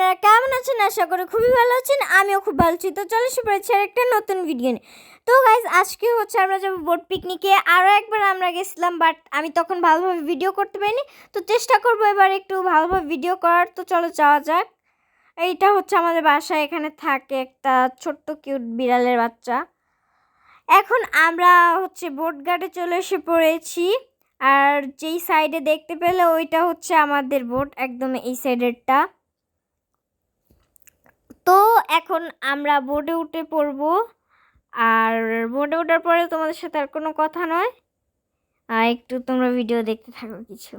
আপনারা কেমন আছেন? আশা করি খুবই ভালো আছেন। আমিও খুব ভালো আছি। তো চলে এসে পড়েছি একটা নতুন ভিডিও নিয়ে। তো গাইজ আজকে হচ্ছে আমরা যাবো বোট পিকনিকে। আরও একবার আমরা গেছিলাম, বাট আমি তখন ভালোভাবে ভিডিও করতে পারিনি। তো চেষ্টা করবো এবার একটু ভালোভাবে ভিডিও করার। তো চলো যাওয়া যাক। এইটা হচ্ছে আমাদের বাসায়, এখানে থাকে একটা ছোট্ট কিউট বিড়ালের বাচ্চা। এখন আমরা হচ্ছে বোট ঘাটে চলে এসে পড়েছি। আর যেই সাইডে দেখতে পেলে ওইটা হচ্ছে আমাদের বোট, একদম এই সাইডেরটা। তো এখন আমরা বোটে উঠে পড়ব। আর বোটে ওঠার পরে তোমাদের সাথে আর কোনো কথা নয়, একটু তোমরা ভিডিও দেখতে থাকো কিছু।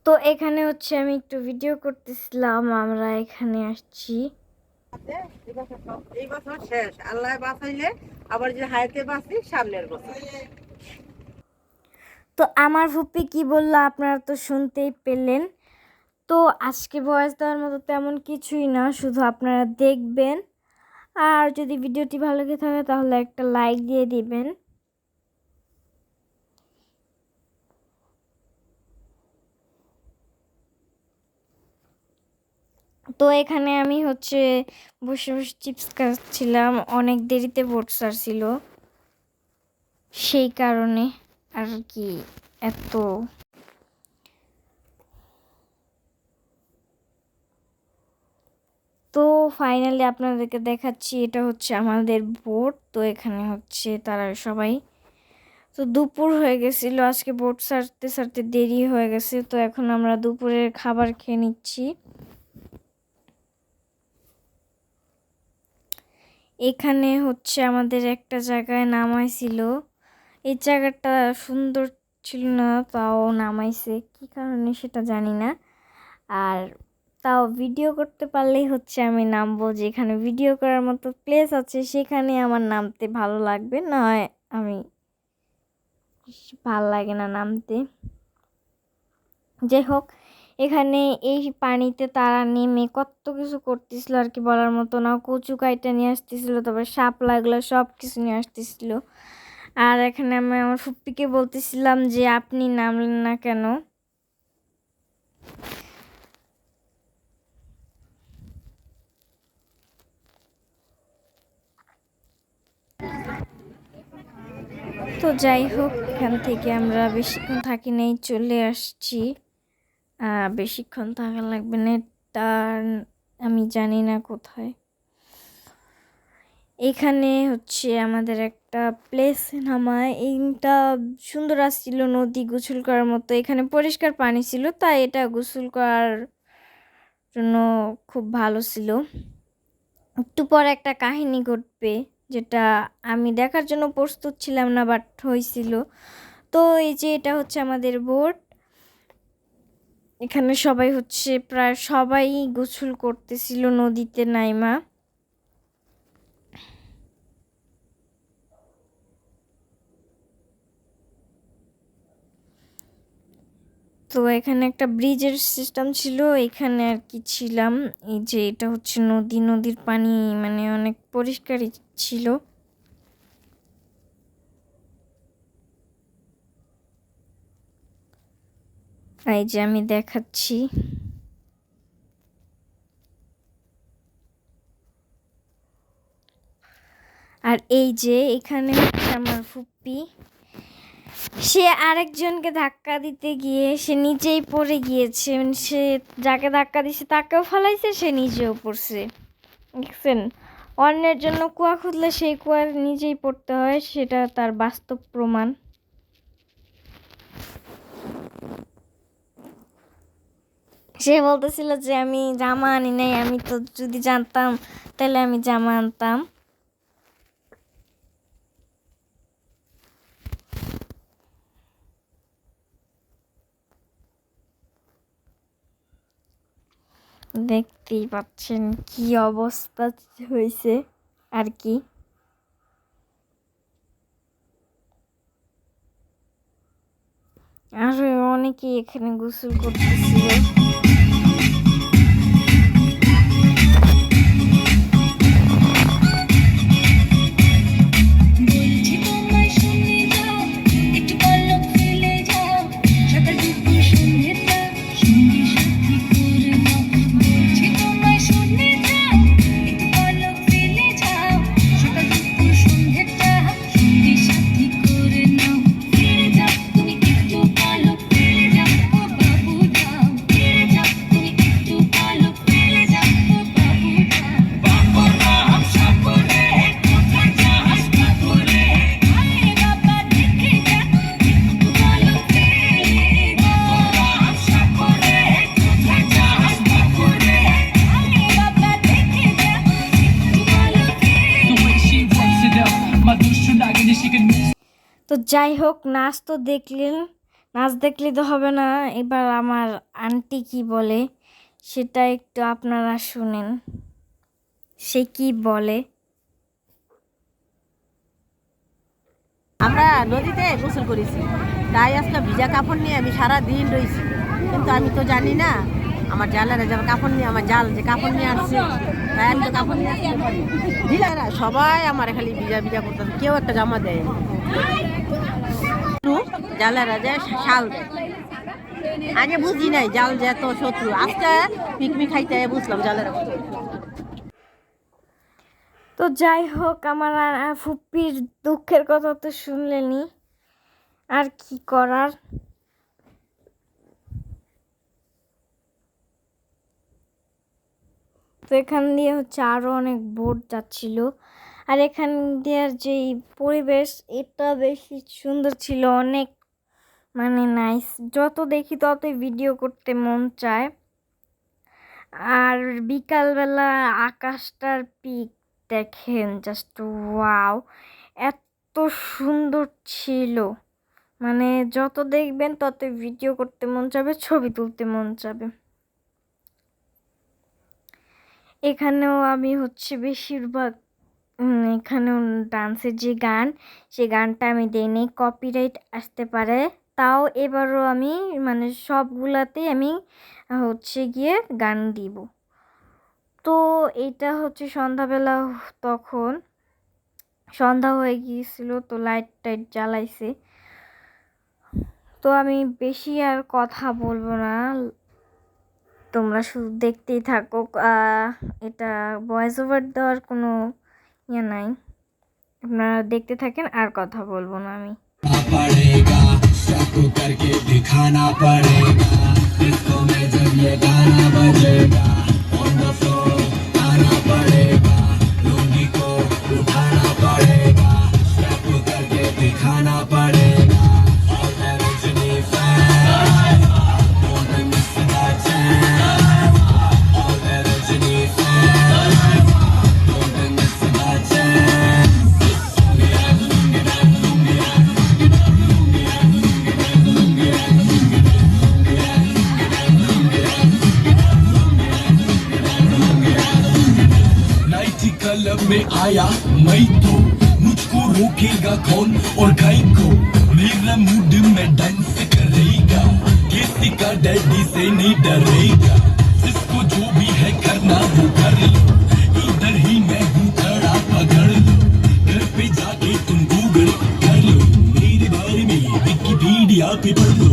তো এখানে হচ্ছে আমি একটু ভিডিও করতেছিলাম, আমরা এখানে আসছি। এই বছর শেষ, আল্লাহ বাঁচাইলে আবার যে হাইতে বাঁচি সামনের বছর। তো আমার ফুপি কি বললো আপনারা তো শুনতেই পেলেন। তো আজকে ভয়েস দেওয়ার মতো তেমন কিছুই না, শুধু আপনারা দেখবেন। আর যদি ভিডিওটি ভালো লেগে থাকে তাহলে একটা লাইক দিয়ে দিবেন। তো এখানে আমি হচ্ছে বসে বসে চিপস খাচ্ছিলাম, অনেক দেরিতে বোট ছাড়ছিল সেই কারণে আর কি এত। তো ফাইনালি আপনাদেরকে দেখাচ্ছি, এটা হচ্ছে আমাদের বোট। তো এখানে হচ্ছে তারা সবাই, তো দুপুর হয়ে গেছিল আজকে, বোট ছাড়তে ছাড়তে দেরি হয়ে গেছে। তো এখন আমরা দুপুরের খাবার খেয়ে নিচ্ছি। এখানে হচ্ছে আমাদের একটা জায়গায় নামাইছিল, এই জায়গাটা সুন্দর ছিল না, তাও নামাইছে কি কারণে সেটা জানি না। আর তাও ভিডিও করতে পারলেই হচ্ছে আমি নামবো, যেখানে ভিডিও করার মতো প্লেস আছে সেখানে আমার নামতে ভালো লাগবে, না হয় আমি ভাল লাগে না নামতে। যাই হোক, এখানে এই পানিতে তারা নেমে কত কিছু করতেছিল আর কি বলার মতো না। কচু কাইটা নিয়ে আসতেছিল, তারপর সাপ লাগলো, সব কিছু নিয়ে আসতেছিল। আর এখানে আমি আমার ফুপ্পিকে বলতেছিলাম যে আপনি নামলেন না কেন। তো যাই হোক, এখান থেকে আমরা বেশিক্ষণ থাকি নাই, চলে আসছি। বেশিক্ষণ থাকা লাগবে না, তার আমি জানি না কোথায়। এখানে হচ্ছে আমাদের একটা প্লেস নামায়, এইটা সুন্দর আসছিল, নদী গোসল করার মতো, এখানে পরিষ্কার পানি ছিল, তাই এটা গোসল করার জন্য খুব ভালো ছিল। একটু পর একটা কাহিনী ঘটবে, যেটা আমি দেখার জন্য প্রস্তুত ছিলাম না, বাট হয়েছিল। তো এই যে এটা হচ্ছে আমাদের বোট, এখানে সবাই হচ্ছে প্রায় সবাই গোসল করতেছিল নদীতে নাইমা। তো এখানে একটা ব্রিজের সিস্টেম ছিল, এখানে আর কি ছিলাম। এই যে এটা হচ্ছে নদী, নদীর পানি মানে অনেক পরিষ্কারই ছিল। এই যে আমি দেখাচ্ছি। আর এই যে এখানে হচ্ছে আমার ফুপ্পি, সে আরেকজনকে ধাক্কা দিতে গিয়ে সে নিচেই পড়ে গিয়েছে, মানে সে যাকে ধাক্কা দিছে তাকেও ফেলাইছে, সে নিজেও পড়ছে। দেখছেন, অন্যের জন্য কুয়া খুঁজলে সেই কুয়ার নিজেই পড়তে হয়, সেটা তার বাস্তব প্রমাণ। সে বলতেছিল যে আমি জামা আনি নাই, আমি তো যদি জানতাম তাহলে আমি জামা আনতাম। দেখতেই পাচ্ছেন কি অবস্থা হয়েছে আর কি। আর অনেকেই এখানে গোসল করতেছিল। তো যাই হোক, নাচ তো দেখলেন, নাচ দেখলে তো হবে না, এবার আমার আন্টি কি বলে সেটা একটু আপনারা শুনেন, সে কি বলে। আমরা নদীতে গোসল করেছি, তাই আজকে ভিজা কাপড় নিয়ে আমি সারা দিন রয়েছি, কিন্তু আমি তো জানি না আমার জালেরা যাবে কাপড় নিয়ে, আমার জাল যে কাপড় নিয়ে আসছে, তাই আমি তো কাপড় নিয়ে আসতে পারি। ভিজারা সবাই আমার খালি ভিজা ভিজা করতে, কেউ একটা জামা দেয় জালেরা যে শাল দেয়। আগে বুঝি নাই জাল যে এত শত্রু, আজকে পিকনিক খাইতে বুঝলাম জালেরা। তো যাই হোক, আমার ফুপ্পির দুঃখের কথা তো শুনলেনি, আর কি করার। তো এখান দিয়ে হচ্ছে আরো অনেক বোট যাচ্ছিল, আর এখান দিয়ে যে পরিবেশ এটা বেশি সুন্দর ছিল, অনেক মানে নাইস, যত দেখি ততই ভিডিও করতে মন চায়। আর বিকালবেলা আকাশটার পিক দেখেন, জাস্ট ওয়াও, এত সুন্দর ছিল, মানে যত দেখবেন তত ভিডিও করতে মন চাবে, ছবি তুলতে মন চাবে। এখানেও আমি হচ্ছে বেশিরভাগ এখানেও ডান্সের যে গান, সে গানটা আমি দেইনি, কপিরাইট আসতে পারে, তাও এবারও আমি মানে সবগুলাতেই আমি হচ্ছে গিয়ে গান দিব। তো এটা হচ্ছে সন্ধ্যাবেলা, তখন সন্ধ্যা হয়ে গিয়েছিল, তো লাইট টাইট জ্বালাইছে। তো আমি বেশি আর কথা বলবো না, তোমরা শুধু দেখতেই থাকো, এটা ভয়েস ওভার দেওয়ার কোনো ইয়ে নাই, আপনারা দেখতে থাকেন, আর কথা বলবো না আমি। पड़ेगा सबको करके दिखाना पड़ेगा, इसको में जब ये गाना बजेगा ऑन द फ्लोर आना पड़ेगा, लुंगी को उठाना पड़ेगा, सबको करके दिखाना पड़ेगा। All the Rajini fans, don't miss the chance. All the Rajini fans, don't miss the chance. Club में आया मैं तो, मुझको रोकेगा कौन और गाय को, मेरा मूड में डांस करेगा, किसी का डैडी से नहीं डरेगा, जिसको जो भी है करना वो कर लो, इधर ही मैं हूँ खड़ा पकड़ लो, घर पे जाके तुम गूगल कर लो, मेरे बारे में विकिपीडिया पे पढ़ लो।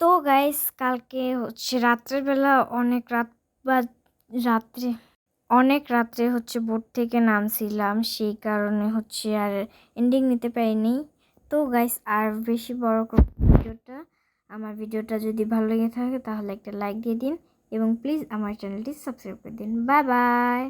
তো গাইস কালকে হচ্ছে রাত্রেবেলা অনেক রাত্রে হচ্ছে বোট থেকে নামছিলাম, সেই কারণে হচ্ছে আর এন্ডিং নিতে পারিনি। তো গাইস আর বেশি বড় করে আমার ভিডিওটা যদি ভালো লেগে থাকে তাহলে একটা লাইক দিয়ে দিন এবং প্লিজ আমার চ্যানেলটি সাবস্ক্রাইব করে দিন। Bye bye.